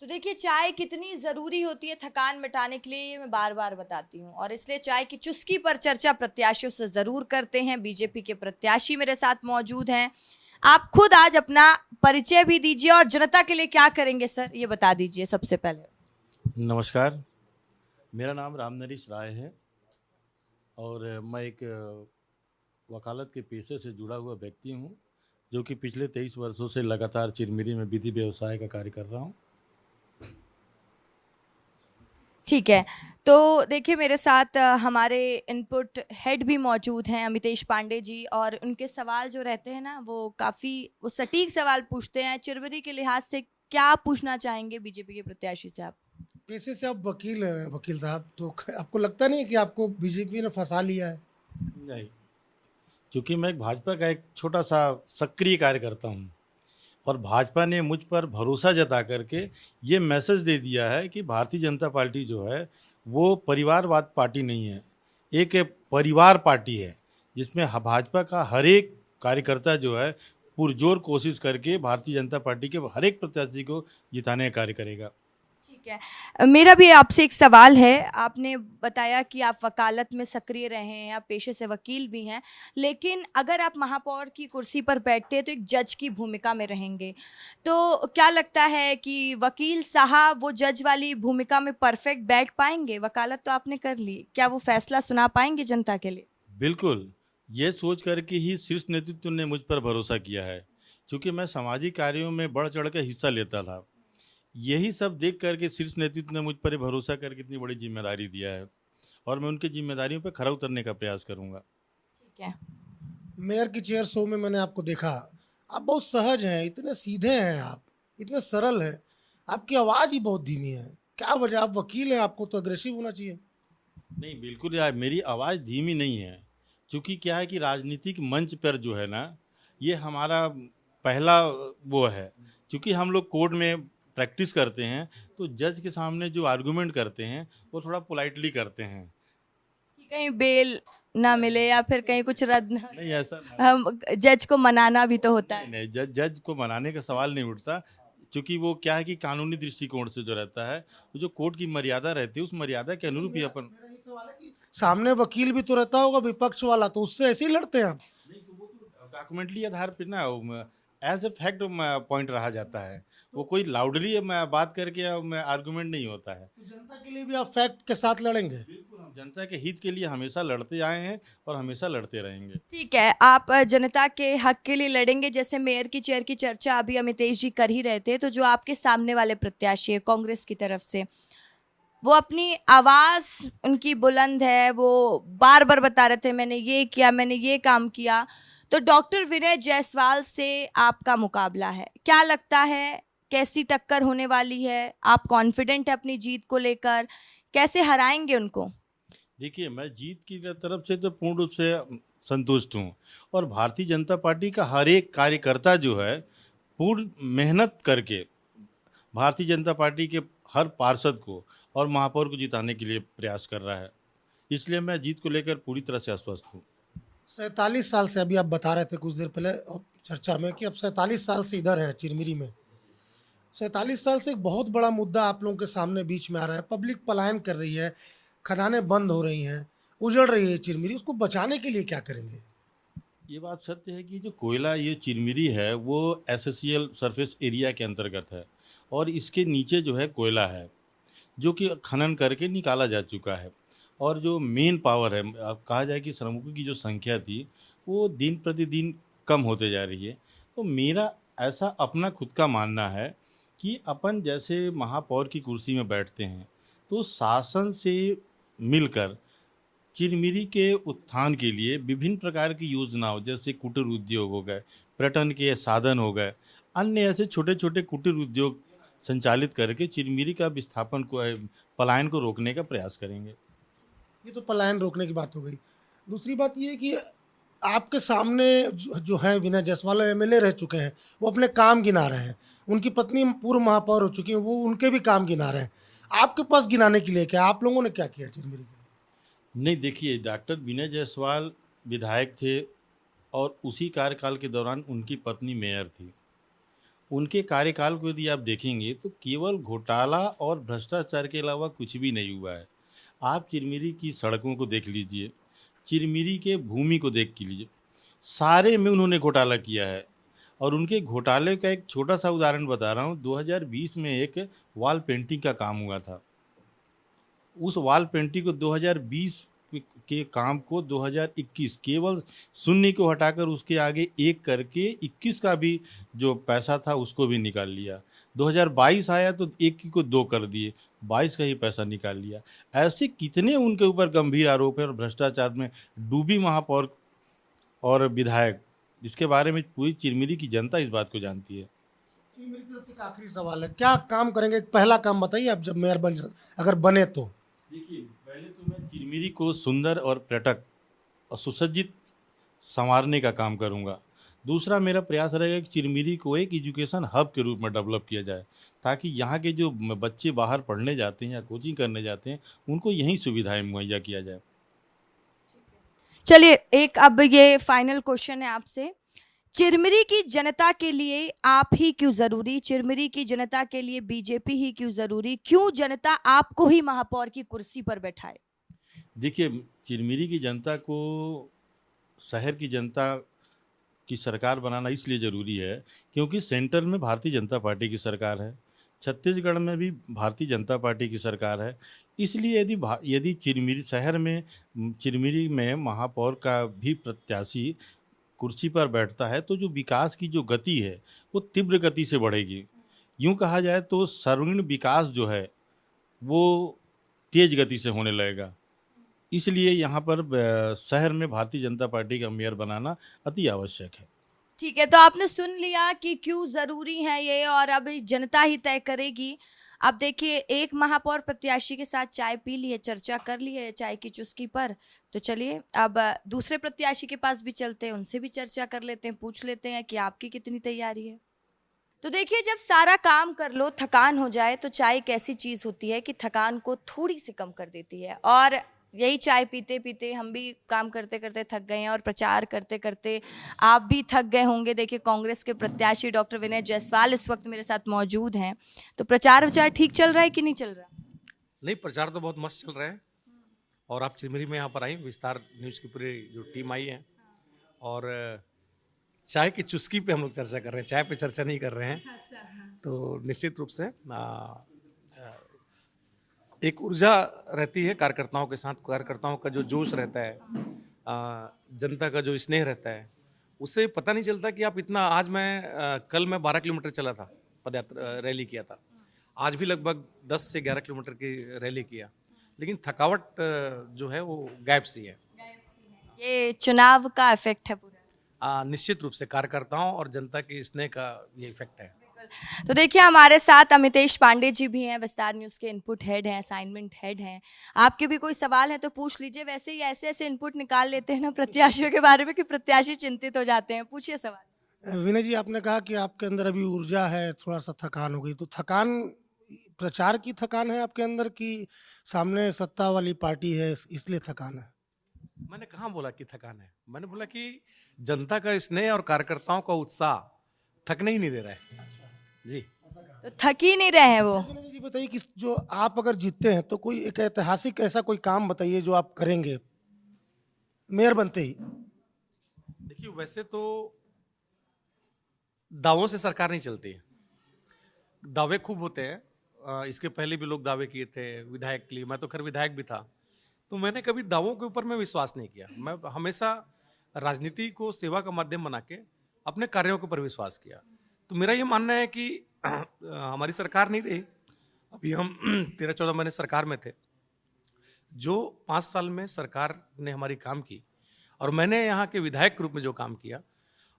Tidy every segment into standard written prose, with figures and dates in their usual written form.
तो देखिए चाय कितनी ज़रूरी होती है थकान मिटाने के लिए, ये मैं बार-बार बताती हूँ और इसलिए चाय की चुस्की पर चर्चा प्रत्याशियों से ज़रूर करते हैं। बीजेपी के प्रत्याशी मेरे साथ मौजूद हैं। आप खुद आज अपना परिचय भी दीजिए और जनता के लिए क्या करेंगे सर, ये बता दीजिए सबसे पहले। नमस्कार, मेरा नाम रामनरेश राय है और मैं एक वकालत के पेशे से जुड़ा हुआ व्यक्ति हूँ, जो कि पिछले 23 वर्षों से लगातार चिरमिरी में विधि व्यवसाय का कार्य कर रहा हूँ। ठीक है। तो देखिए मेरे साथ हमारे इनपुट हेड भी मौजूद हैं अमितेश पांडे जी और उनके सवाल जो रहते हैं ना वो सटीक सवाल पूछते हैं। चिरमिरी के लिहाज से क्या पूछना चाहेंगे बीजेपी के प्रत्याशी से आप? पेशे से आप वकील हैं वकील साहब, तो आपको लगता नहीं है कि आपको बीजेपी ने फंसा लिया है? नहीं, क्योंकि मैं एक भाजपा का एक छोटा-सा सक्रिय कार्यकर्ता हूँ और भाजपा ने मुझ पर भरोसा जता करके ये मैसेज दे दिया है कि भारतीय जनता पार्टी जो है, वो परिवारवाद पार्टी नहीं है, एक परिवार पार्टी है, जिसमें भाजपा का हर एक कार्यकर्ता जो है, पुरजोर कोशिश करके भारतीय जनता पार्टी के हर एक प्रत्याशी को जिताने का कार्य करेगा। ठीक है। मेरा भी आपसे एक सवाल है। आपने बताया कि आप वकालत में सक्रिय रहे हैं, आप पेशे से वकील भी हैं, लेकिन अगर आप महापौर की कुर्सी पर बैठते हैं तो एक जज की भूमिका में रहेंगे। तो क्या लगता है कि वकील साहब वो जज वाली भूमिका में परफेक्ट बैठ पाएँगे? वकालत तो आपने कर ली, क्या वो फैसला सुना पाएँगे जनता के लिए? बिल्कुल, ये सोच कर के ही शीर्ष नेतृत्व ने मुझ पर भरोसा किया है, चूँकि मैं सामाजिक कार्यों में बढ़-चढ़ के हिस्सा लेता था। यही सब देख कर के शीर्ष नेतृत्व ने मुझ पर ये भरोसा करके इतनी बड़ी ज़िम्मेदारी दिया है और मैं उनकी ज़िम्मेदारियों पे खरा उतरने का प्रयास करूँगा। ठीक है। मेयर की चेयर शो में मैंने आपको देखा, आप बहुत सहज हैं, इतने सीधे हैं आप, इतने सरल हैं, आपकी आवाज़ ही बहुत धीमी है। क्या वजह? आप वकील हैं, आपको तो अग्रेसिव होना चाहिए। नहीं, बिल्कुल यार, मेरी आवाज़ धीमी नहीं है, चूँकि क्या है कि राजनीतिक मंच पर जो है ना, ये हमारा पहला वो है, चूँकि हम लोग कोर्ट में प्रैक्टिस करते हैं, तो जज के सामने जो आर्गुमेंट करते हैं, वो थोड़ा पोलाइटली करते हैं। कि कहीं बेल ना मिले या फिर कहीं कुछ रद्द ना हो नहीं, जाए। ऐसा हम जज को मनाना भी तो होता नहीं, है। नहीं, जज को मनाने का सवाल नहीं उठता, चूँकि वो क्या है कि कानूनी दृष्टिकोण से जो रहता है, वो जो कोर्ट की मर्यादा रहती है, उस मर्यादा के अनुरूप ही मेरा अपन। मेरा ये सवाल है कि सामने वकील भी तो रहता होगा विपक्ष वाला, तो उससे ऐसे ही लड़ते हैं आप? नहीं, तो वो तो डॉक्यूमेंटली आधार पे ना एज़ ए फैक्ट पॉइंट रहा जाता है। वो कोई लाउडली बात करके आर्गुमेंट नहीं होता है। तो जनता के लिए भी आप फैक्ट के साथ लड़ेंगे? बिल्कुल, हम जनता के हित के लिए हमेशा लड़ते आए हैं और हमेशा लड़ते रहेंगे। ठीक है, आप जनता के हक के लिए लड़ेंगे। जैसे मेयर की चेयर की चर्चा अभी अमितेश जी कर ही रहे थे, तो जो आपके सामने वाले प्रत्याशी है कांग्रेस की तरफ से, वो अपनी आवाज़ उनकी बुलंद है, वो बार-बार बता रहे थे मैंने ये किया, मैंने ये काम किया। तो डॉक्टर विनय जायसवाल से आपका मुकाबला है। क्या लगता है कैसी टक्कर होने वाली है? आप कॉन्फिडेंट हैं अपनी जीत को लेकर? कैसे हराएँगे उनको? देखिए, मैं जीत की तरफ से तो पूर्ण रूप से संतुष्ट हूँ और भारतीय जनता पार्टी का हर एक कार्यकर्ता जो है, पूर्ण मेहनत करके भारतीय जनता पार्टी के हर पार्षद को और महापौर को जिताने के लिए प्रयास कर रहा है। इसलिए मैं जीत को लेकर पूरी तरह से आश्वस्त हूँ। 47 साल से, अभी आप बता रहे थे कुछ देर पहले चर्चा में कि अब 47 साल से इधर हैं चिरमिरी में। 47 साल से एक बहुत बड़ा मुद्दा आप लोगों के सामने बीच में आ रहा है। पब्लिक पलायन कर रही है, खदानें बंद हो रही हैं, उजड़ रही है चिरमिरी, उसको बचाने के लिए क्या करेंगे? ये बात सत्य है कि जो कोयला ये चिरमिरी है, वो एसएससीएल सरफेस एरिया के अंतर्गत है और इसके नीचे जो है कोयला है, जो कि खनन करके निकाला जा चुका है और जो मेन पावर है, अब कहा जाए कि श्रमिकों की जो संख्या थी, वो दिन प्रतिदिन कम होते जा रही है। तो मेरा ऐसा अपना खुद का मानना है कि अपन जैसे महापौर की कुर्सी में बैठते हैं, तो शासन से मिलकर चिरमिरी के उत्थान के लिए विभिन्न प्रकार की योजनाओं जैसे कुटीर उद्योग हो गए, पर्यटन के साधन हो गए, अन्य ऐसे छोटे-छोटे कुटीर उद्योग संचालित करके चिरमिरी का विस्थापन को पलायन को रोकने का प्रयास करेंगे। ये तो पलायन रोकने की बात हो गई। दूसरी बात ये है कि आपके सामने जो हैं विनय जायसवाल एमएलए रह चुके हैं, वो अपने काम गिना रहे हैं। उनकी पत्नी पूर्व महापौर हो चुकी हैं, वो उनके भी काम गिना रहे हैं। आपके पास गिनाने के लिए क्या है? आप लोगों ने क्या किया चिरमिरी के लिए? नहीं, देखिए, डॉक्टर विनय जायसवाल विधायक थे और उसी कार्यकाल के दौरान उनकी पत्नी मेयर थी। उनके कार्यकाल को यदि आप देखेंगे तो केवल घोटाला और भ्रष्टाचार के अलावा कुछ भी नहीं हुआ है। आप चिरमिरी की सड़कों को देख लीजिए, चिरमिरी के भूमि को देख लीजिए, सारे में उन्होंने घोटाला किया है। और उनके घोटाले का एक छोटा सा उदाहरण बता रहा हूँ। 2020 में एक वॉल पेंटिंग का काम हुआ था। उस वॉल पेंटिंग को 2020 के काम को 2021 केवल शून्य को हटाकर उसके आगे एक करके 21 का भी जो पैसा था उसको भी निकाल लिया। 2022 आया तो एक को दो कर दिए, 22 का ही पैसा निकाल लिया। ऐसे कितने उनके ऊपर गंभीर आरोप है और भ्रष्टाचार में डूबी महापौर और विधायक, जिसके बारे में पूरी चिरमिरी की जनता इस बात को जानती है। मेरी तरफ से एक आखिरी सवाल है, क्या काम करेंगे? एक पहला काम बताइए आप, जब मेयर अगर बने तो। देखिए, पहले तो मैं चिरमिरी को सुंदर और पर्यटक और सुसज्जित संवारने का काम करूंगा। दूसरा मेरा प्रयास रहेगा कि चिरमिरी को एक एजुकेशन हब के रूप में डेवलप किया जाए, ताकि यहाँ के जो बच्चे बाहर पढ़ने जाते हैं या कोचिंग करने जाते हैं उनको यही सुविधाएं मुहैया किया जाए। चलिए, एक अब ये फाइनल क्वेश्चन है आपसे। चिरमिरी की जनता के लिए आप ही क्यों जरूरी? चिरमिरी की जनता के लिए बीजेपी ही क्यों जरूरी? क्यों जनता आपको ही महापौर की कुर्सी पर बैठाए? देखिए, चिरमिरी की जनता को शहर की जनता की सरकार बनाना इसलिए ज़रूरी है क्योंकि सेंटर में भारतीय जनता पार्टी की सरकार है, छत्तीसगढ़ में भी भारतीय जनता पार्टी की सरकार है। इसलिए यदि चिरमिरी शहर में चिरमिरी में महापौर का भी प्रत्याशी कुर्सी पर बैठता है तो जो विकास की जो गति है वो तीव्र गति से बढ़ेगी। यूँ कहा जाए तो सर्वांगीण विकास जो है वो तेज गति से होने लगेगा। इसलिए यहाँ पर शहर में भारतीय जनता पार्टी का मेयर बनाना अति आवश्यक है। ठीक है, तो आपने सुन लिया कि क्यों जरूरी है ये, और अब जनता ही तय करेगी। अब देखिए, एक महापौर प्रत्याशी के साथ चाय पी ली है, चर्चा कर ली है चाय की चुस्की पर। तो चलिए अब दूसरे प्रत्याशी के पास भी चलते हैं, उनसे भी चर्चा कर लेते हैं, पूछ लेते हैं कि आपकी कितनी तैयारी है। तो देखिए, जब सारा काम कर लो, थकान हो जाए, तो चाय एक ऐसी चीज होती है कि थकान को थोड़ी सी कम कर देती है। और यही चाय पीते पीते हम भी काम करते करते थक गए हैं, और प्रचार करते करते आप भी थक गए होंगे। देखिए, कांग्रेस के प्रत्याशी डॉक्टर विनय जायसवाल इस वक्त मेरे साथ मौजूद हैं। तो प्रचार विचार ठीक चल रहा है कि नहीं चल रहा? नहीं, प्रचार तो बहुत मस्त चल रहा है। और आप चिरमिरी में यहाँ पर आई, विस्तार न्यूज़ की पूरी जो टीम आई है, और चाय की चुस्की पे हम लोग चर्चा कर रहे हैं, चाय पे चर्चा नहीं कर रहे हैं। तो निश्चित रूप से एक ऊर्जा रहती है कार्यकर्ताओं के साथ, कार्यकर्ताओं का जो जोश रहता है, जनता का जो स्नेह रहता है, उससे पता नहीं चलता कि आप इतना। आज कल मैं 12 किलोमीटर चला था, पदयात्रा रैली किया था। आज भी लगभग 10 से 11 किलोमीटर की रैली किया, लेकिन थकावट जो है वो गायब सी है। ये चुनाव का इफेक्ट है पूरा। निश्चित रूप से कार्यकर्ताओं और जनता के स्नेह का ये इफेक्ट है। तो देखिए, हमारे साथ अमितेश पांडे जी भी हैं, विस्तार न्यूज़ के इनपुट हेड हैं, असाइनमेंट हेड हैं। आपके भी कोई सवाल है तो पूछ लीजिए। वैसे ही ऐसे ऐसे इनपुट निकाल लेते हैं ना प्रत्याशियों के बारे में कि प्रत्याशी चिंतित हो जाते हैं। पूछिए सवाल। विनय जी, आपने कहा कि आपके अंदर अभी ऊर्जा है, थोड़ा सा थकान हो गई, तो थकान प्रचार की थकान है आपके अंदर कि सामने सत्ता वाली पार्टी है इसलिए थकान है? मैंने कहाँ बोला कि थकान है, मैंने बोला कि जनता का स्नेह और कार्यकर्ताओं का उत्साह थकने ही नहीं दे रहा है। जी, तो थक ही नहीं रहे हैं वो। विनय जी बताइए कि जो आप अगर जीतते हैं तो कोई एक ऐतिहासिक ऐसा कोई काम बताइए जो आप करेंगे मेयर बनते ही। देखिए, वैसे तो दावों से सरकार नहीं चलती है, दावे खूब होते हैं। इसके पहले भी लोग दावे किए थे विधायक के लिए, मैं तो खैर विधायक भी था, तो मैंने कभी दावों के ऊपर में विश्वास नहीं किया। मैं हमेशा राजनीति को सेवा का माध्यम बना के अपने कार्यों के ऊपर विश्वास किया। तो मेरा ये मानना है कि हमारी सरकार नहीं रही, अभी हम 13-14 महीने सरकार में थे। जो 5 साल में सरकार ने हमारी काम की और मैंने यहाँ के विधायक के रूप में जो काम किया,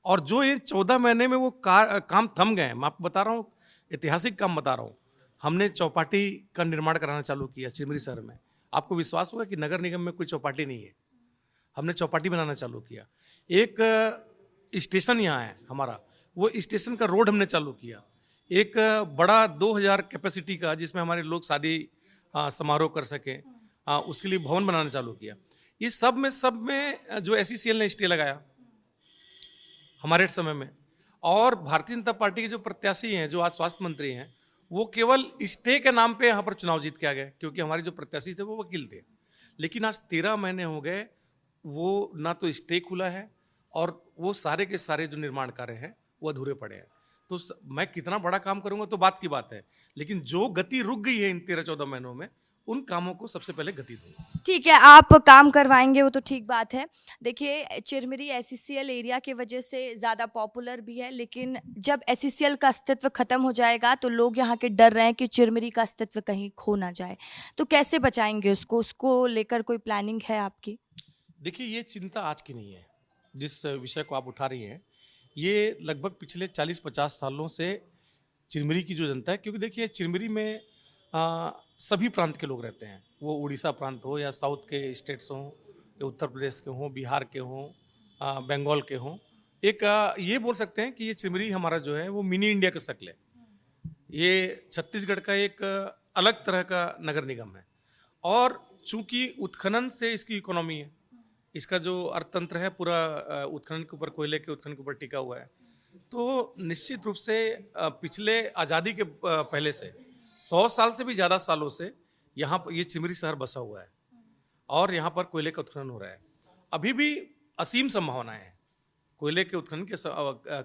और जो ये 14 महीने में वो काम थम गए। मैं आपको बता रहा हूँ, ऐतिहासिक काम बता रहा हूँ। हमने चौपाटी का निर्माण कराना चालू किया चिरमिरी शहर में। आपको विश्वास होगा कि नगर निगम में कोई चौपाटी नहीं है, हमने चौपाटी बनाना चालू किया। एक स्टेशन यहाँ है हमारा, वो स्टेशन का रोड हमने चालू किया। एक बड़ा 2000 कैपेसिटी का, जिसमें हमारे लोग शादी समारोह कर सकें, उसके लिए भवन बनाना चालू किया। ये सब में जो SECL ने स्टे लगाया हमारे समय में, और भारतीय जनता पार्टी के जो प्रत्याशी हैं, जो आज स्वास्थ्य मंत्री हैं, वो केवल स्टे के नाम पे यहाँ पर चुनाव जीत के आ गए, क्योंकि हमारे जो प्रत्याशी थे वो वकील थे। लेकिन आज 13 महीने हो गए, वो ना तो स्टे खुला है और वो सारे के सारे जो निर्माण कार्य हैं वो अधूरे पड़े हैं। तो मैं कितना बड़ा काम करूंगा तो बात की बात है, लेकिन जो गति रुक गई है इन 13-14 महीनों में, उन कामों को सबसे पहले गति दूंगा। ठीक है, आप काम करवाएंगे वो तो ठीक बात है। देखिए, चिरमिरी एसईसीएल एरिया की वजह से ज़्यादा पॉपुलर भी है, लेकिन जब एसईसीएल का अस्तित्व खत्म हो जाएगा तो लोग यहाँ के डर रहे हैं कि चिरमिरी का अस्तित्व कहीं खो ना जाए। तो कैसे बचाएंगे उसको लेकर कोई प्लानिंग है आपकी? देखिए, ये चिंता आज की नहीं है। जिस विषय को आप उठा रही हैं, ये लगभग पिछले 40-50 सालों से चिरमिरी की जो जनता है, क्योंकि देखिए चिरमिरी में सभी प्रांत के लोग रहते हैं, वो उड़ीसा प्रांत हो या साउथ के स्टेट्स हों या उत्तर प्रदेश के हों, बिहार के हों, बंगाल के हों। एक ये बोल सकते हैं कि ये चिरमिरी हमारा जो है वो मिनी इंडिया का शक्ल है। ये छत्तीसगढ़ का एक अलग तरह का नगर निगम है, और चूंकि उत्खनन से इसकी इकोनॉमी है, इसका जो अर्थतंत्र है पूरा उत्खनन के ऊपर, कोयले के उत्खनन के ऊपर टिका हुआ है। तो निश्चित रूप से पिछले आज़ादी के पहले से 100 साल से भी ज़्यादा सालों से यहाँ पर ये चिरमिरी शहर बसा हुआ है और यहाँ पर कोयले का उत्खनन हो रहा है। अभी भी असीम संभावनाएं हैं कोयले के उत्खनन के।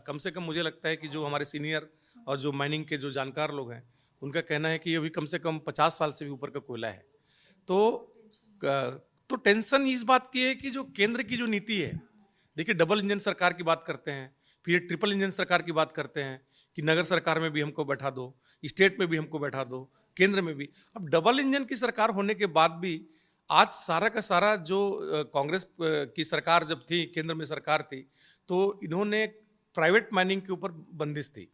कम से कम मुझे लगता है कि जो हमारे सीनियर और जो माइनिंग के जो जानकार लोग हैं, उनका कहना है कि ये अभी कम से कम 50 साल से भी ऊपर का कोयला है। तो टेंशन इस बात की है कि जो केंद्र की जो नीति है, देखिए डबल इंजन सरकार की बात करते हैं, फिर ट्रिपल इंजन सरकार की बात करते हैं कि नगर सरकार में भी हमको बैठा दो, स्टेट में भी हमको बैठा दो, केंद्र में भी। अब डबल इंजन की सरकार होने के बाद भी आज सारा का सारा जो कांग्रेस की सरकार जब थी, केंद्र में सरकार थी, तो इन्होंने प्राइवेट माइनिंग के ऊपर बंदिश थी,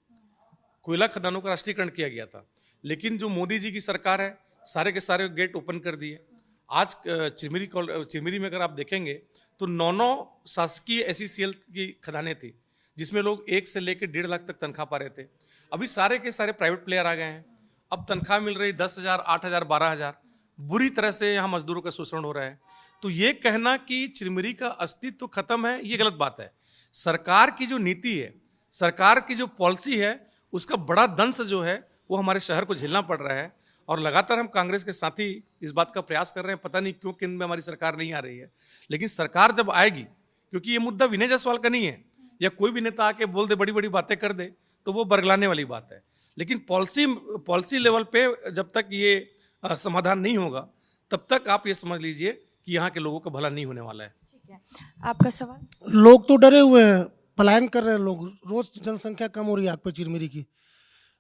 कोयला खदानों का राष्ट्रीयकरण किया गया था। लेकिन जो मोदी जी की सरकार है, सारे के सारे गेट ओपन कर दिए। आज चिरमिरी में अगर आप देखेंगे तो 9 शासकीय एसईसीएल की खदानें थी, जिसमें लोग 1 से लेकर 1.5 लाख तक तनख्वाह पा रहे थे। अभी सारे के सारे प्राइवेट प्लेयर आ गए हैं, अब तनख्वाह मिल रही 10,000, 8,000, 12,000। बुरी तरह से यहाँ मजदूरों का शोषण हो रहा है। तो ये कहना कि चिरमिरी का अस्तित्व तो खत्म है, ये गलत बात है। सरकार की जो नीति है, सरकार की जो पॉलिसी है, उसका बड़ा दंश जो है वो हमारे शहर को झेलना पड़ रहा है। और लगातार हम कांग्रेस के साथी इस बात का प्रयास कर रहे हैं, पता नहीं क्यों केंद्र में हमारी सरकार नहीं आ रही है। लेकिन सरकार जब आएगी, क्योंकि ये मुद्दा विनय जायसवाल का नहीं है या कोई भी नेता आके बोल दे, बड़ी बड़ी बातें कर दे, तो वो बरगलाने वाली बात है। लेकिन पॉलिसी लेवल पे जब तक ये समाधान नहीं होगा, तब तक आप ये समझ लीजिए कि यहाँ के लोगों का भला नहीं होने वाला है। ठीक है, आपका सवाल? लोग तो डरे हुए हैं, पलायन कर रहे हैं लोग, रोज जनसंख्या कम हो रही है आप पे चिरमिरी की,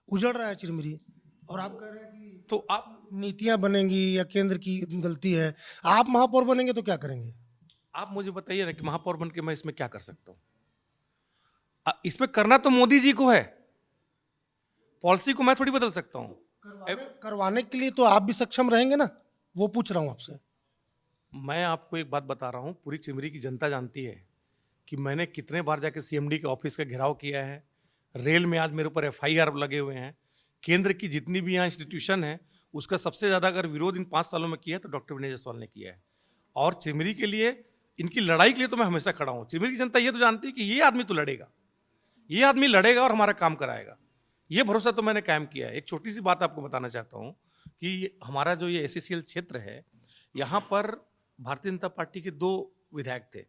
उजड़ रहा है चिरमिरी, और आप कह रहे हैं कि तो आप नीतियां बनेंगी या केंद्र की गलती है। आप महापौर बनेंगे तो क्या करेंगे? आप मुझे बताइए ना कि महापौर बन के मैं इसमें क्या कर सकता हूँ? इसमें करना तो मोदी जी को है, पॉलिसी को मैं थोड़ी बदल सकता हूँ। करवाने के लिए तो आप भी सक्षम रहेंगे ना, वो पूछ रहा हूँ आपसे। मैं आपको एक बात बता रहा हूँ, पूरी चिरमिरी की जनता जानती है कि मैंने कितने बार जाके सीएमडी के ऑफिस का घेराव किया है। रेल में आज मेरे ऊपर FIR लगे हुए हैं। केंद्र की जितनी भी यहाँ इंस्टीट्यूशन है, उसका सबसे ज़्यादा अगर विरोध इन 5 सालों में किया है तो डॉक्टर विनय जायसवाल ने किया है। और चिरमिरी के लिए, इनकी लड़ाई के लिए तो मैं हमेशा खड़ा हूँ। चिरमिरी की जनता ये तो जानती है कि ये आदमी तो लड़ेगा, ये आदमी लड़ेगा और हमारा काम कराएगा। ये भरोसा तो मैंने कायम किया है। एक छोटी सी बात आपको बताना चाहता हूँ कि हमारा जो ये एसईसीएल क्षेत्र है, यहाँ पर भारतीय जनता पार्टी के 2 विधायक थे,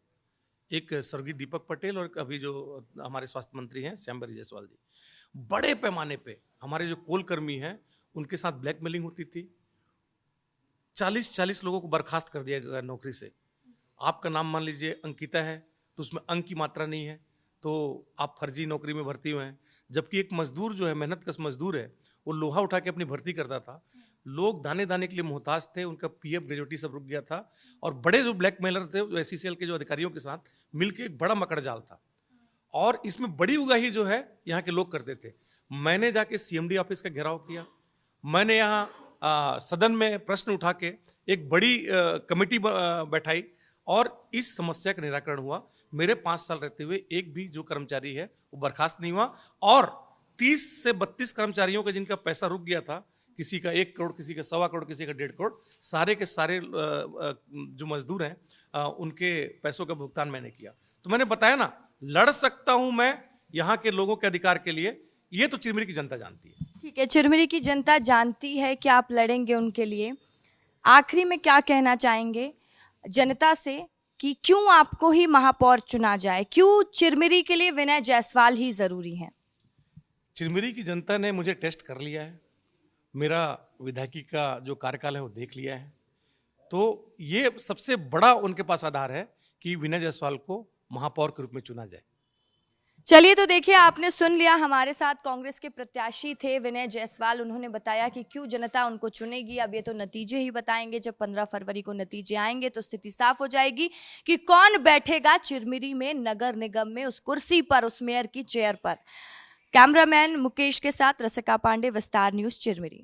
एक स्वर्गीय दीपक पटेल और अभी जो हमारे स्वास्थ्य मंत्री हैं श्यामबरी जायसवाल जी। बड़े पैमाने पे हमारे जो कोल कर्मी हैं, उनके साथ ब्लैकमेलिंग होती थी। 40-40 लोगों को बर्खास्त कर दिया गया नौकरी से। आपका नाम मान लीजिए अंकिता है, तो उसमें अंक की मात्रा नहीं है, तो आप फर्जी नौकरी में भर्ती हुए हैं। जबकि एक मजदूर जो है, मेहनत कश मजदूर है, वो लोहा उठा के अपनी भर्ती करता था। लोग दाने दाने के लिए मोहताज थे, उनका पीएफ ग्रेजुटी सब रुक गया था। और बड़े जो ब्लैकमेलर थे, जो एसईसीएल के जो अधिकारियों के साथ मिलकर एक बड़ा मकड़ जाल था। और इसमें बड़ी उगाही जो है यहाँ के लोग करते थे। मैंने जाके सीएमडी ऑफिस का घेराव किया, मैंने यहाँ सदन में प्रश्न उठा के एक बड़ी कमेटी बैठाई और इस समस्या का निराकरण हुआ। मेरे 5 साल रहते हुए एक भी जो कर्मचारी है वो बर्खास्त नहीं हुआ। और 30 से 32 कर्मचारियों का जिनका पैसा रुक गया था, किसी का 1 करोड़, किसी का 1.25 करोड़, किसी का 1.5 करोड़, सारे के सारे जो मजदूर हैं उनके पैसों का भुगतान मैंने किया। तो मैंने बताया ना, लड़ सकता हूं मैं यहाँ के लोगों के अधिकार के लिए, ये तो चिरमिरी की जनता जानती है। ठीक है, चिरमिरी की जनता जानती है कि आप लड़ेंगे उनके लिए। आखिरी में क्या कहना चाहेंगे जनता से कि क्यों आपको ही महापौर चुना जाए, क्यों चिरमिरी के लिए विनय जायसवाल ही जरूरी है? चिरमिरी की जनता ने मुझे टेस्ट कर लिया है, मेरा विधायकी का जो कार्यकाल है वो देख लिया है, तो ये सबसे बड़ा उनके पास आधार है कि विनय जायसवाल को महापौर के रूप में चुना जाए। चलिए, तो देखिए आपने सुन लिया, हमारे साथ कांग्रेस के प्रत्याशी थे विनय जायसवाल। उन्होंने बताया कि क्यों जनता उनको चुनेगी। अब ये तो नतीजे ही बताएंगे। जब 15 फरवरी को नतीजे आएंगे तो स्थिति साफ हो जाएगी कि कौन बैठेगा चिरमिरी में, नगर निगम में, उस कुर्सी पर, उस मेयर की चेयर पर। कैमरामैन मुकेश के साथ रसिका पांडे, विस्तार न्यूज, चिरमिरी।